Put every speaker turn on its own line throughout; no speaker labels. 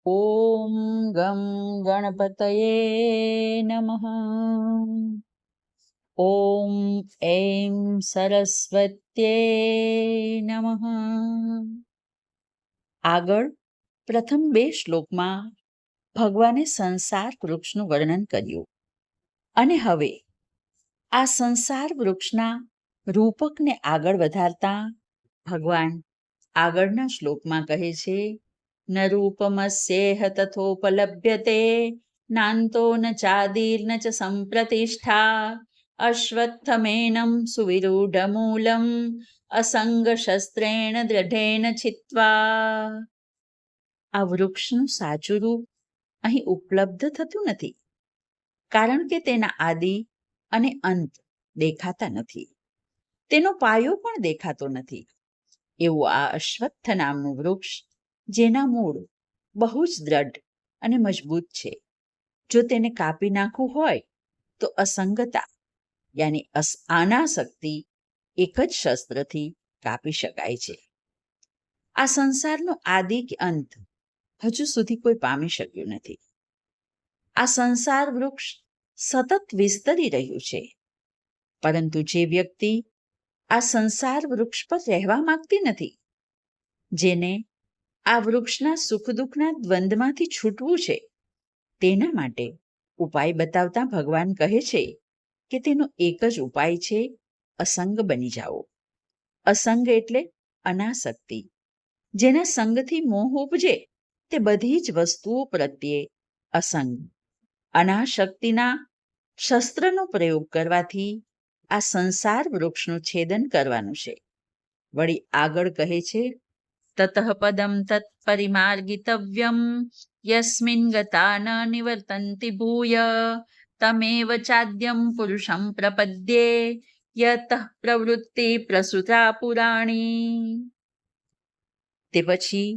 ઓમ ગમ ગણપતયે નમઃ. ઓમ એમ સરસ્વત્યે નમઃ. આગળ પ્રથમ બે શ્લોકમાં ભગવાને સંસાર વૃક્ષનું વર્ણન કર્યું અને હવે આ સંસાર વૃક્ષના રૂપકને આગળ વધારતા ભગવાન આગળના શ્લોકમાં કહે છે, ન રૂપમસ્યેહ તથોપલભ્યતે નાન્તો ન ચાદીર્ન ચ સંપ્રતિષ્ઠા અશ્વત્થમેનં સુવિરૂઢમૂલં અસંગ શસ્ત્રેણ દ્રઢેન છિત્વા. આ વૃક્ષનું સાચું રૂપ અહીં ઉપલબ્ધ થતું નથી, કારણ કે તેના આદિ અને અંત દેખાતા નથી. તેનો પાયો પણ દેખાતો નથી. એવું આ અશ્વત્થ નામનું વૃક્ષ, જેના મૂળ બહુ જ દ્રઢ અને મજબૂત છે. જો તેને કાપી નાખવું હોય તો અસંગતા યાની અનાસક્તિ એક જ શસ્ત્રથી કાપી શકાય છે. આ સંસારનો આદિ કે અંત હજુ સુધી કોઈ પામી શક્યું નથી. આ સંસાર વૃક્ષ સતત વિસ્તરી રહ્યું છે, પરંતુ જે વ્યક્તિ આ સંસાર વૃક્ષ પર રહેવા માંગતી નથી, જેને આ વૃક્ષના સુખ દુઃખના દ્વંદમાંથી છૂટવું છે, તેના માટે ઉપાય બતાવતા ભગવાન કહે છે કે તેનો એક જ ઉપાય છે, અસંગ બની જાઓ. અસંગ એટલે અનાસક્તિ. જેના સંગથી મોહ ઉપજે તે બધી જ વસ્તુઓ પ્રત્યે અસંગ. અનાશક્તિના શસ્ત્રનો પ્રયોગ કરવાથી આ સંસાર વૃક્ષનું છેદન કરવાનું છે. વળી આગળ કહે છે, તતઃ પદમ તત્પરિમાર્ગિતવ્યમ યસ્મિન ગતા ન નિવર્તન્તિ ભૂય તમેવ ચાદ્યમ પુરુષમ પ્રપદ્યે યતઃ પ્રવૃત્તિ પ્રસૂતા પુરાણી. તે પછી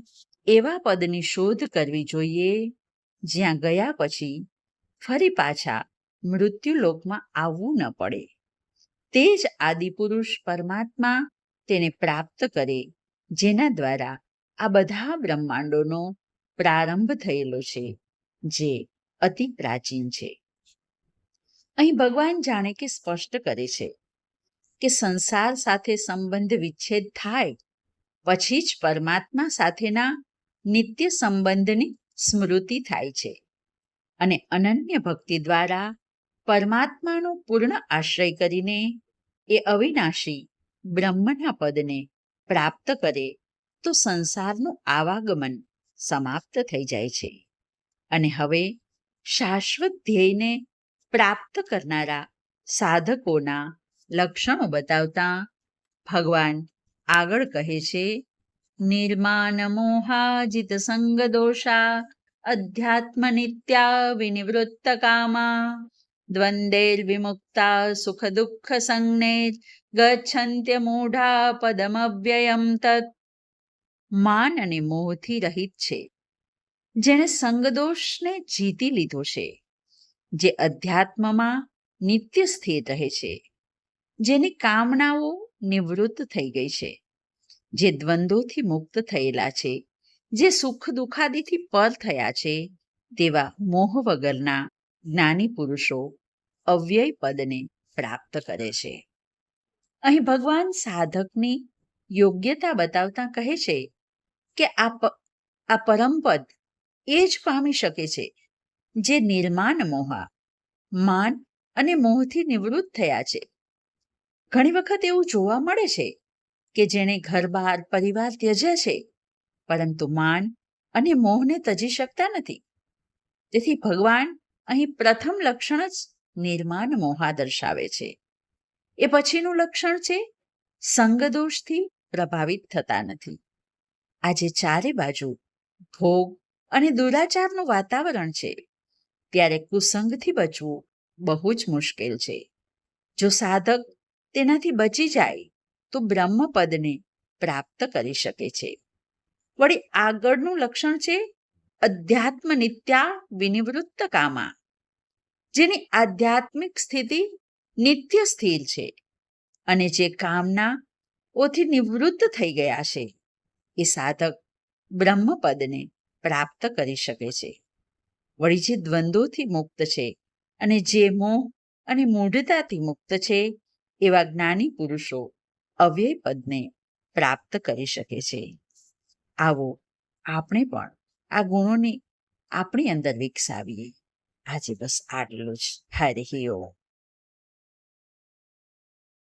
એવા પદની શોધ કરવી જોઈએ જ્યાં ગયા પછી ફરી પાછા મૃત્યુલોકમાં આવવું ન પડે. તે જ આદિપુરુષ પરમાત્મા તેને પ્રાપ્ત કરે, જેના દ્વારા આ બધા બ્રહ્માંડોનો પ્રારંભ થયેલો છે, જે અતિ પ્રાચીન છે. અહીં ભગવાન જાણે કે સ્પષ્ટ કરે છે કે સંસાર સાથે સંબંધ વિચ્છેદ થાય પછી જ પરમાત્મા સાથેના નિત્ય સંબંધની સ્મૃતિ થાય છે, અને અનન્ય ભક્તિ દ્વારા પરમાત્માનો પૂર્ણ આશ્રય કરીને એ અવિનાશી બ્રહ્મના પદને પ્રાપ્ત કરે તો સંસારનું આવાગમન સમાપ્ત થઈ જાય છે. અને હવે શાશ્વત ધ્યેયને પ્રાપ્ત કરનારા સાધકોના લક્ષણો બતાવતા ભગવાન આગળ કહે છે, નિર્માન મોહાજિત સંગ દોષા અધ્યાત્મ નિત્યા વિનિવૃત્ત કામા દ્વંદેર વિમુક્તા સુખ દુઃખ સંજ્ઞે ગચ્છન્ત્ય મૂઢા પદમવ્યયમ તત. માન અને મોહથી રહિત છે, જેણે સંગદોષને જીતી લીધો છે, જે અધ્યાત્મમાં નિત્ય સ્થિર રહે છે, જેની કામનાઓ નિવૃત્ત થઈ ગઈ છે, જે દ્વંદ્વોથી મુક્ત થયેલા છે, જે સુખ દુઃખાદિથી પર થયા છે, તેવા મોહ વગરના જ્ઞાની પુરુષો અવ્યય પદને પ્રાપ્ત કરે છે. અહીં ભગવાન સાધકની યોગ્યતા બતાવતા કહે છે કે આ પરમપદ એ જ પામી શકે છે જે નિર્માન મોહા, માન અને મોહથી નિવૃત્ત થયા છે. ઘણી વખત એવું જોવા મળે છે કે જેણે ઘર બહાર પરિવાર ત્યજ્યા છે, પરંતુ માન અને મોહને તજી શકતા નથી. તેથી ભગવાન અહીં પ્રથમ લક્ષણ જ નિર્માન મોહા દર્શાવે છે. એ પછીનું લક્ષણ છે સંગદોષથી પ્રભાવિત થતા નથી. આજે ચારે બાજુ ભોગ અને દુરાચારનું વાતાવરણ છે, ત્યારે કુસંગથી બચવું બહુ જ મુશ્કેલ છે. જો સાધક તેનાથી બચી જાય તો બ્રહ્મપદને પ્રાપ્ત કરી શકે છે. વળી આગળનું લક્ષણ છે અધ્યાત્મ નિત્યા વિનિવૃત્ત કામા, જેની આધ્યાત્મિક સ્થિતિ નિત્ય સ્થિર છે અને જે કામનાઓથી નિવૃત્ત થઈ ગયા છે, એ સાધક બ્રહ્મપદને પ્રાપ્ત કરી શકે છે. વળી જે દ્વંદ્વોથી મુક્ત છે અને જે મોહ અને મૂઢતાથી મુક્ત છે એવા જ્ઞાની પુરુષો અવ્યય પદને પ્રાપ્ત કરી શકે છે. આવો આપણે પણ આ ગુણોને આપણી અંદર વિકસાવીએ. આજે બસ આટલું જ. હરિ ઓમ.